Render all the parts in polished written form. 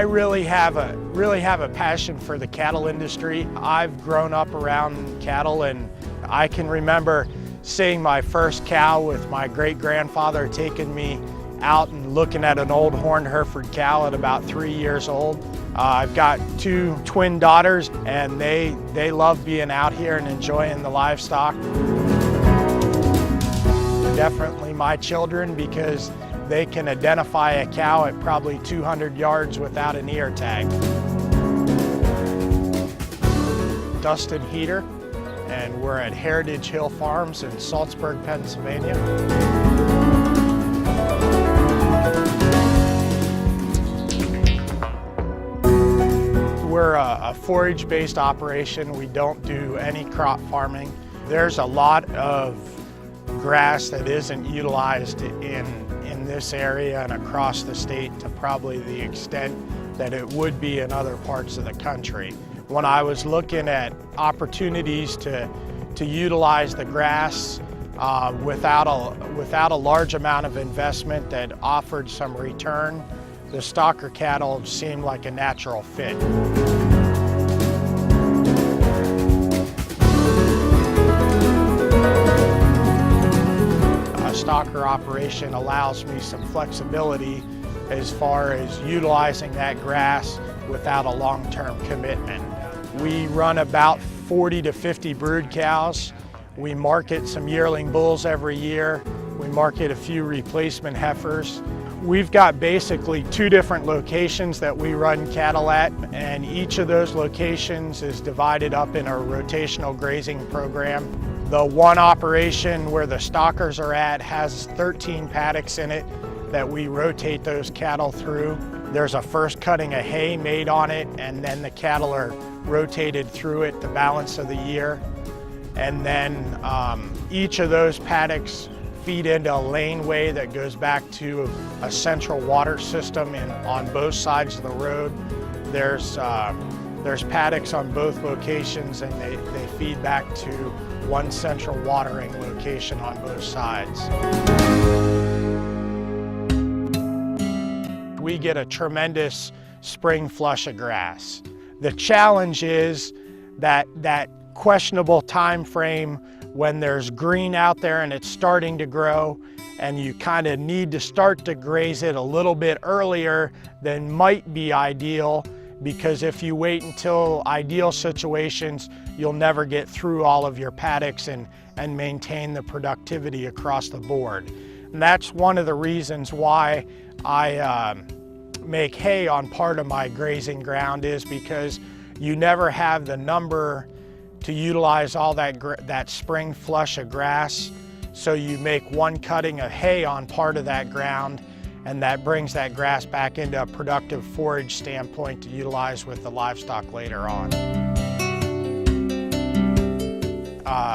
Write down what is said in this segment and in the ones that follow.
really have a passion for the cattle industry. I've grown up around cattle, and I can remember seeing my first cow with my great-grandfather taking me out and looking at an old horned Hereford cow at about 3 years old. I've got 2 twin daughters, and they love being out here and enjoying the livestock. Definitely my children, because they can identify a cow at probably 200 yards without an ear tag. Dustin Heater, and we're at Heritage Hill Farms in Salzburg, Pennsylvania. We're a forage-based operation. We don't do any crop farming. There's a lot of grass that isn't utilized in this area and across the state to probably the extent that it would be in other parts of the country. When I was looking at opportunities to utilize the grass without a large amount of investment that offered some return, the stocker cattle seemed like a natural fit. Stocker operation allows me some flexibility as far as utilizing that grass without a long-term commitment. We run about 40 to 50 brood cows. We market some yearling bulls every year. We market a few replacement heifers. We've got basically 2 different locations that we run cattle at, and each of those locations is divided up in a rotational grazing program. The one operation where the stockers are at has 13 paddocks in it that we rotate those cattle through. There's a first cutting of hay made on it, and then the cattle are rotated through it the balance of the year. And then each of those paddocks feed into a laneway that goes back to a central water system on both sides of the road. There's paddocks on both locations, and they feed back to one central watering location on both sides. We get a tremendous spring flush of grass. The challenge is that questionable time frame when there's green out there and it's starting to grow, and you kind of need to start to graze it a little bit earlier than might be ideal, because if you wait until ideal situations, you'll never get through all of your paddocks and maintain the productivity across the board. And that's one of the reasons why I make hay on part of my grazing ground, is because you never have the number to utilize all that spring flush of grass. So you make one cutting of hay on part of that ground, and that brings that grass back into a productive forage standpoint to utilize with the livestock later on.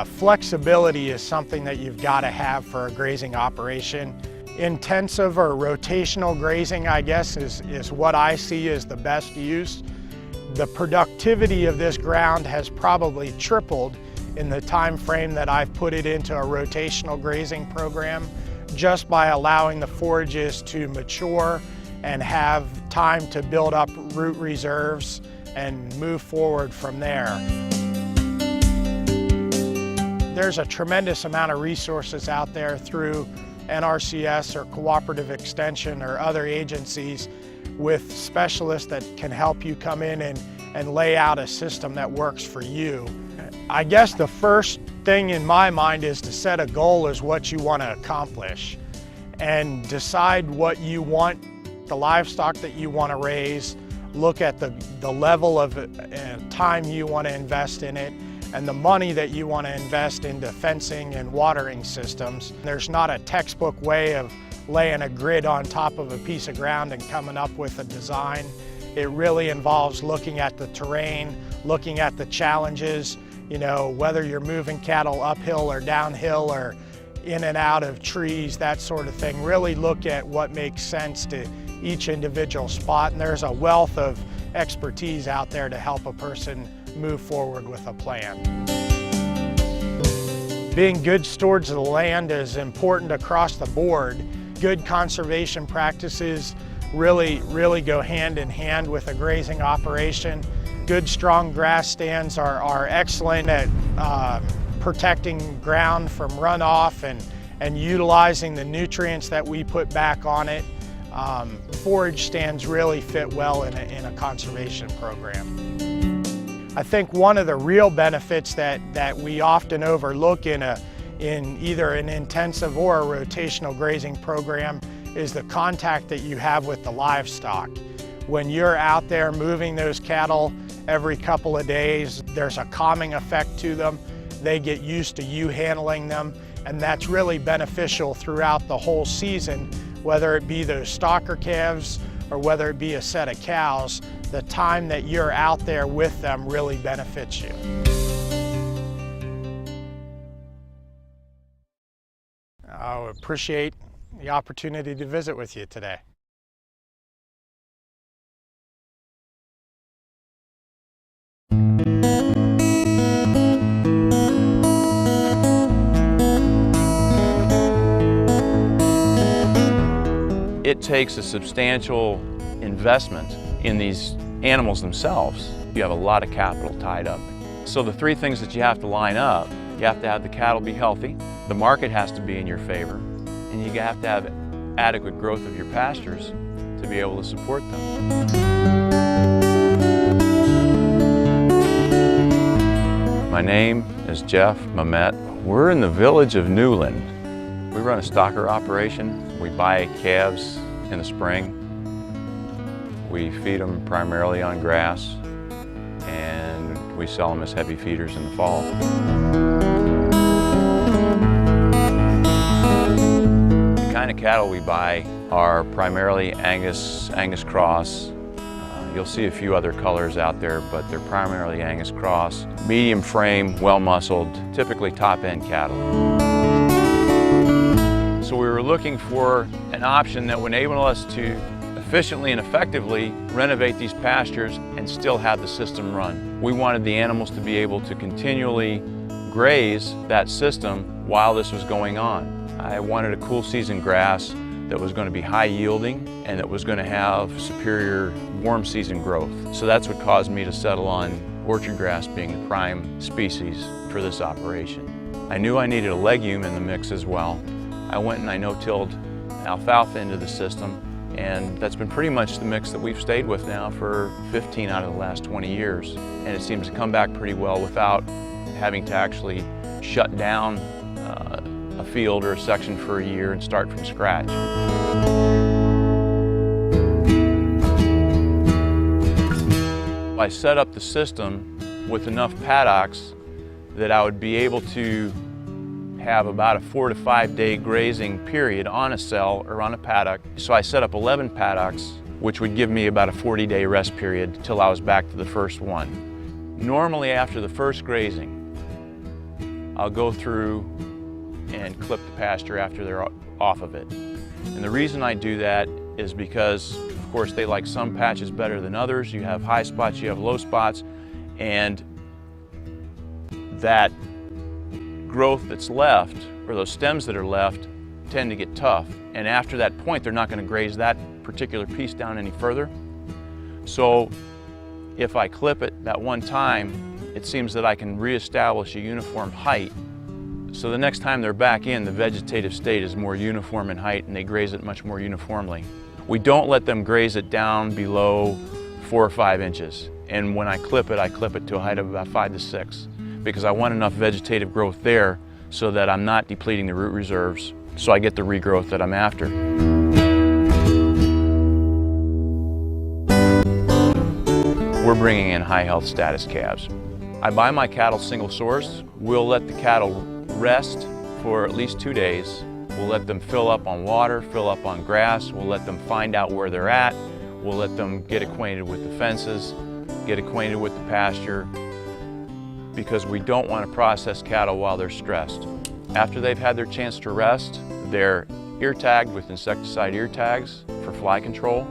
Flexibility is something that you've got to have for a grazing operation. Intensive or rotational grazing, I guess, is what I see as the best use. The productivity of this ground has probably tripled in the time frame that I've put it into a rotational grazing program, just by allowing the forages to mature and have time to build up root reserves and move forward from there. There's a tremendous amount of resources out there through NRCS or Cooperative Extension or other agencies with specialists that can help you come in and lay out a system that works for you. I guess the first thing in my mind is to set a goal as what you want to accomplish, and decide what you want, the livestock that you want to raise, look at the level of time you want to invest in it, and the money that you want to invest into fencing and watering systems. There's not a textbook way of laying a grid on top of a piece of ground and coming up with a design. It really involves looking at the terrain, looking at the challenges, you know, whether you're moving cattle uphill or downhill or in and out of trees, that sort of thing. Really look at what makes sense to each individual spot, and there's a wealth of expertise out there to help a person move forward with a plan. Being good stewards of the land is important across the board. Good conservation practices really go hand in hand with a grazing operation. Good strong grass stands are excellent at protecting ground from runoff and utilizing the nutrients that we put back on it. Forage stands really fit well in a conservation program. I think one of the real benefits that we often overlook in either an intensive or a rotational grazing program is the contact that you have with the livestock. When you're out there moving those cattle every couple of days, there's a calming effect to them. They get used to you handling them, and that's really beneficial throughout the whole season, whether it be those stocker calves or whether it be a set of cows. The time that you're out there with them really benefits you. I appreciate the opportunity to visit with you today. It takes a substantial investment in these animals themselves. You have a lot of capital tied up. So the three things that you have to line up: you have to have the cattle be healthy, the market has to be in your favor, and you have to have adequate growth of your pastures to be able to support them. My name is Jeff Mamet. We're in the village of Newland. We run a stocker operation. We buy calves in the spring. We feed them primarily on grass, and we sell them as heavy feeders in the fall. The kind of cattle we buy are primarily Angus cross. You'll see a few other colors out there, but they're primarily Angus cross. Medium frame, well-muscled, typically top-end cattle. So we were looking for an option that would enable us to efficiently and effectively renovate these pastures and still have the system run. We wanted the animals to be able to continually graze that system while this was going on. I wanted a cool season grass that was going to be high yielding and that was going to have superior warm season growth. So that's what caused me to settle on orchard grass being the prime species for this operation. I knew I needed a legume in the mix as well. I went and I no-tilled alfalfa into the system, and that's been pretty much the mix that we've stayed with now for 15 out of the last 20 years. And it seems to come back pretty well without having to actually shut down a field or a section for a year and start from scratch. I set up the system with enough paddocks that I would be able to have about a 4 to 5 day grazing period on a cell or on a paddock. So I set up 11 paddocks, which would give me about a 40-day rest period till I was back to the first one. Normally after the first grazing, I'll go through and clip the pasture after they're off of it. And the reason I do that is because, of course, they like some patches better than others. You have high spots, you have low spots, and that growth that's left, or those stems that are left, tend to get tough. And after that point, they're not going to graze that particular piece down any further. So if I clip it that one time, it seems that I can reestablish a uniform height. So the next time they're back in, the vegetative state is more uniform in height and they graze it much more uniformly. We don't let them graze it down below 4 or 5 inches. And when I clip it to a height of about 5 to 6. Because I want enough vegetative growth there so that I'm not depleting the root reserves, so I get the regrowth that I'm after. We're bringing in high health status calves. I buy my cattle single source. We'll let the cattle rest for at least 2 days. We'll let them fill up on water, fill up on grass. We'll let them find out where they're at. We'll let them get acquainted with the fences, get acquainted with the pasture, because we don't want to process cattle while they're stressed. After they've had their chance to rest, they're ear tagged with insecticide ear tags for fly control,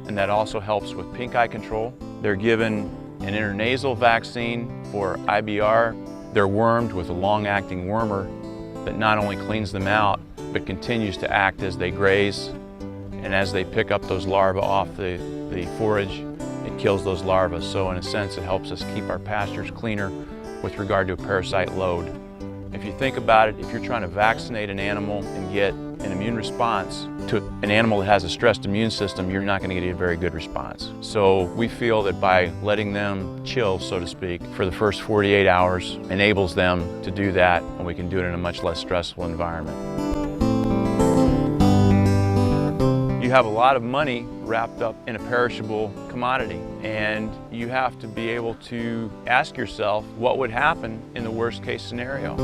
and that also helps with pink eye control. They're given an intranasal vaccine for IBR. They're wormed with a long-acting wormer that not only cleans them out, but continues to act as they graze And as they pick up those larvae off the forage, it kills those larvae. So in a sense, it helps us keep our pastures cleaner with regard to a parasite load. If you think about it, if you're trying to vaccinate an animal and get an immune response to an animal that has a stressed immune system, you're not going to get a very good response. So we feel that by letting them chill, so to speak, for the first 48 hours enables them to do that, and we can do it in a much less stressful environment. You have a lot of money wrapped up in a perishable commodity, and you have to be able to ask yourself what would happen in the worst case scenario.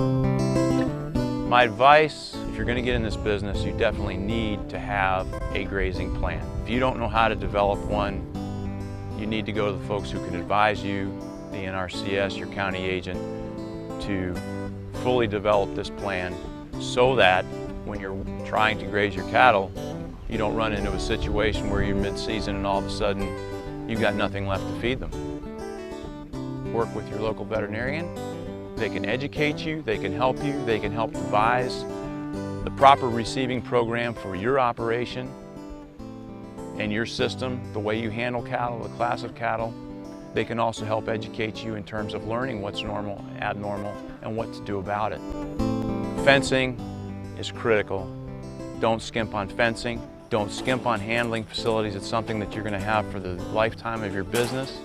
My advice, if you're going to get in this business, you definitely need to have a grazing plan. If you don't know how to develop one, you need to go to the folks who can advise you, the NRCS, your county agent, to fully develop this plan so that when you're trying to graze your cattle, you don't run into a situation where you're mid-season and all of a sudden you've got nothing left to feed them. Work with your local veterinarian. They can educate you, they can help you, they can help devise the proper receiving program for your operation and your system, the way you handle cattle, the class of cattle. They can also help educate you in terms of learning what's normal, abnormal, and what to do about it. Fencing is critical. Don't skimp on fencing. Don't skimp on handling facilities. It's something that you're going to have for the lifetime of your business.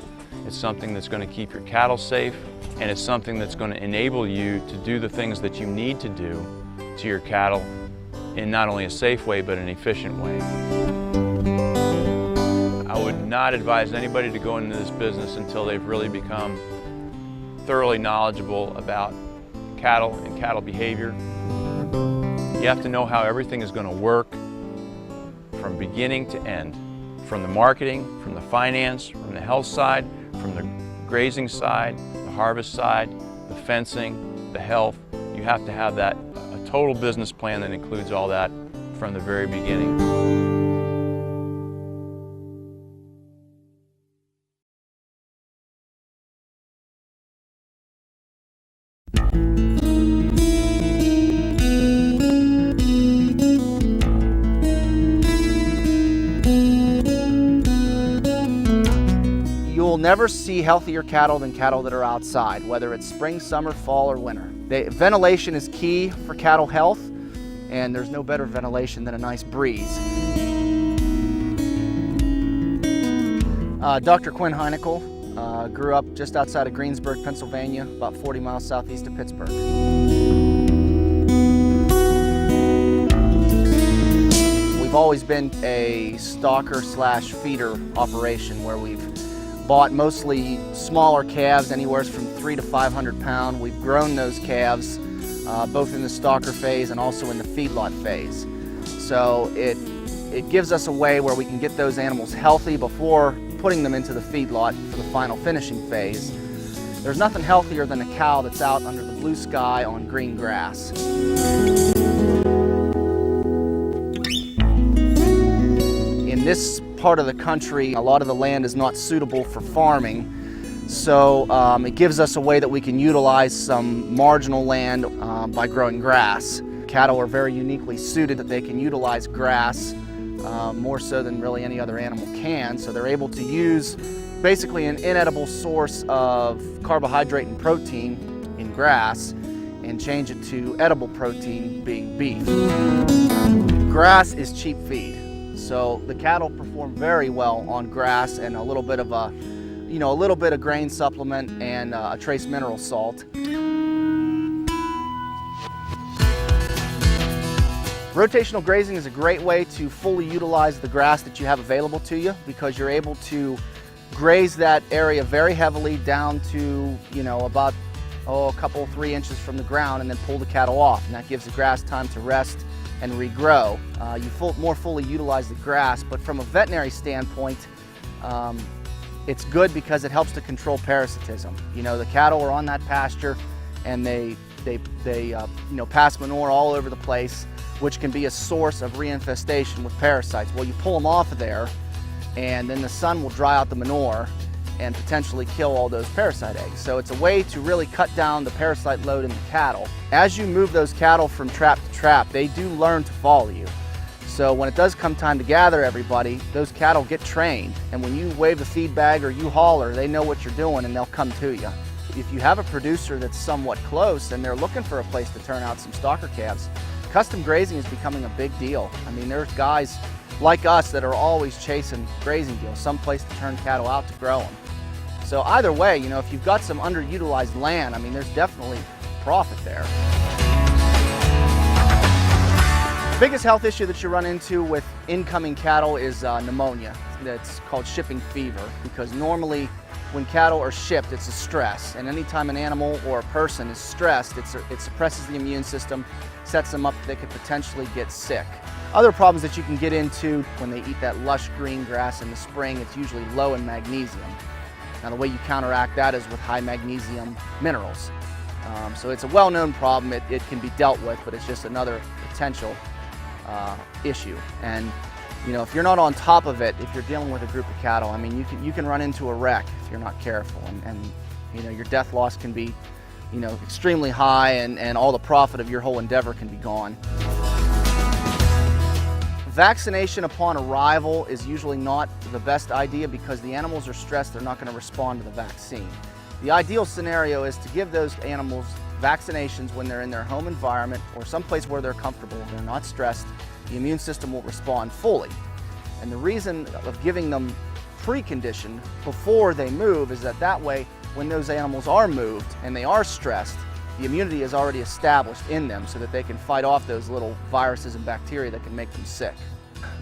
It's something that's going to keep your cattle safe, and it's something that's going to enable you to do the things that you need to do to your cattle in not only a safe way, but an efficient way. I would not advise anybody to go into this business until they've really become thoroughly knowledgeable about cattle and cattle behavior. You have to know how everything is going to work from beginning to end, from the marketing, from the finance, from the health side, from the grazing side, the harvest side, the fencing, the health. You have to have that, a total business plan that includes all that from the very beginning. You'll never see healthier cattle than cattle that are outside, whether it's spring, summer, fall, or winter. Ventilation is key for cattle health, and there's no better ventilation than a nice breeze. Dr. Quinn Heinekel grew up just outside of Greensburg, Pennsylvania, about 40 miles southeast of Pittsburgh. We've always been a stalker/feeder operation where we've bought mostly smaller calves, anywhere from 300 to 500 pound. We've grown those calves both in the stalker phase and also in the feedlot phase. So it gives us a way where we can get those animals healthy before putting them into the feedlot for the final finishing phase. There's nothing healthier than a cow that's out under the blue sky on green grass. In this part of the country, a lot of the land is not suitable for farming, so it gives us a way that we can utilize some marginal land by growing grass. Cattle are very uniquely suited that they can utilize grass more so than really any other animal can, so they're able to use basically an inedible source of carbohydrate and protein in grass and change it to edible protein, being beef. Grass is cheap feed. So the cattle perform very well on grass and a little bit of a little bit of grain supplement and a trace mineral salt. Rotational grazing is a great way to fully utilize the grass that you have available to you, because you're able to graze that area very heavily down to about a couple 3 inches from the ground, and then pull the cattle off, and that gives the grass time to rest and regrow. You more fully utilize the grass, but from a veterinary standpoint, it's good because it helps to control parasitism. The cattle are on that pasture and they pass manure all over the place, which can be a source of reinfestation with parasites. Well, you pull them off of there, and then the sun will dry out the manure and potentially kill all those parasite eggs. So it's a way to really cut down the parasite load in the cattle. As you move those cattle from trap to trap, they do learn to follow you. So when it does come time to gather everybody, those cattle get trained, and when you wave the feed bag or you holler, they know what you're doing and they'll come to you. If you have a producer that's somewhat close and they're looking for a place to turn out some stocker calves, custom grazing is becoming a big deal. I mean, there's guys like us that are always chasing grazing deals, some place to turn cattle out to grow them. So either way, you know, if you've got some underutilized land, I mean, there's definitely profit there. The biggest health issue that you run into with incoming cattle is pneumonia. That's called shipping fever, because normally when cattle are shipped, it's a stress. And anytime an animal or a person is stressed, it suppresses the immune system, sets them up that they could potentially get sick. Other problems that you can get into when they eat that lush green grass in the spring, it's usually low in magnesium. Now the way you counteract that is with high magnesium minerals. So it's a well-known problem. It can be dealt with, but it's just another potential issue. And you know, if you're not on top of it, if you're dealing with a group of cattle, I mean, you can run into a wreck if you're not careful, and you know, your death loss can be, you know, extremely high, and all the profit of your whole endeavor can be gone. Vaccination upon arrival is usually not the best idea because the animals are stressed, they're not going to respond to the vaccine. The ideal scenario is to give those animals vaccinations when they're in their home environment or someplace where they're comfortable, they're not stressed, the immune system will respond fully. And the reason of giving them preconditioned before they move is that way, when those animals are moved and they are stressed, the immunity is already established in them so that they can fight off those little viruses and bacteria that can make them sick.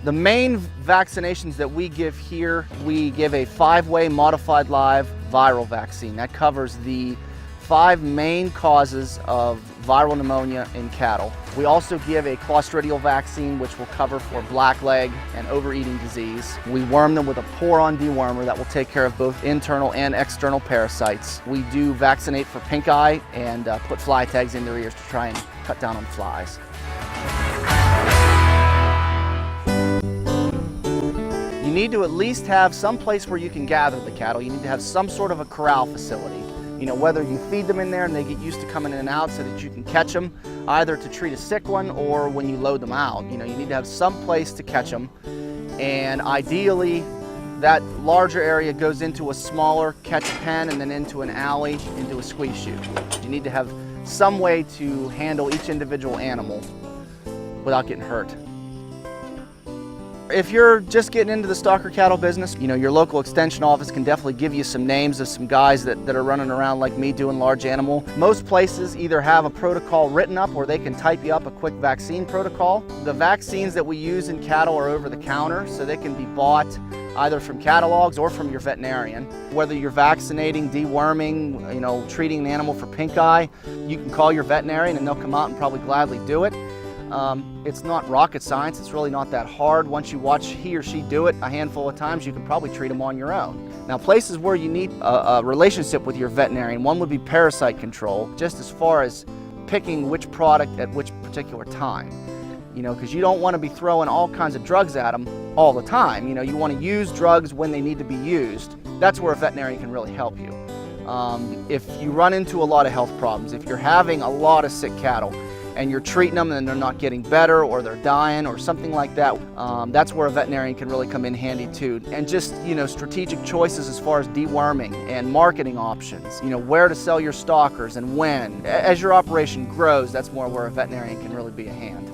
The main vaccinations that we give here, we give a 5-way modified live viral vaccine. That covers the 5 main causes of viral pneumonia in cattle. We also give a clostridial vaccine which will cover for blackleg and overeating disease. We worm them with a pour-on dewormer that will take care of both internal and external parasites. We do vaccinate for pink eye and put fly tags in their ears to try and cut down on flies. You need to at least have some place where you can gather the cattle. You need to have some sort of a corral facility. You know, whether you feed them in there and they get used to coming in and out so that you can catch them, either to treat a sick one or when you load them out. You know, you need to have some place to catch them, and ideally that larger area goes into a smaller catch pen and then into an alley, into a squeeze chute. You need to have some way to handle each individual animal without getting hurt. If you're just getting into the stocker cattle business, you know, your local extension office can definitely give you some names of some guys that are running around like me doing large animal. Most places either have a protocol written up or they can type you up a quick vaccine protocol. The vaccines that we use in cattle are over the counter, so they can be bought either from catalogs or from your veterinarian. Whether you're vaccinating, deworming, you know, treating an animal for pink eye, you can call your veterinarian and they'll come out and probably gladly do it. It's not rocket science, it's really not that hard. Once you watch he or she do it a handful of times, you can probably treat them on your own. Now, places where you need a relationship with your veterinarian, one would be parasite control, just as far as picking which product at which particular time. You know, because you don't want to be throwing all kinds of drugs at them all the time. You know, you want to use drugs when they need to be used. That's where a veterinarian can really help you. If you run into a lot of health problems, if you're having a lot of sick cattle, and you're treating them and they're not getting better or they're dying or something like that, that's where a veterinarian can really come in handy too. And just, you know, strategic choices as far as deworming and marketing options, you know, where to sell your stockers and when. As your operation grows, that's more where a veterinarian can really be a hand.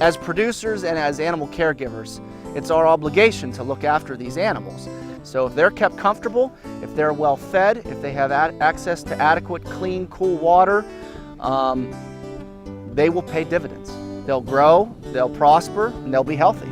As producers and as animal caregivers, it's our obligation to look after these animals. So if they're kept comfortable, if they're well fed, if they have access to adequate, clean, cool water, they will pay dividends. They'll grow, they'll prosper, and they'll be healthy.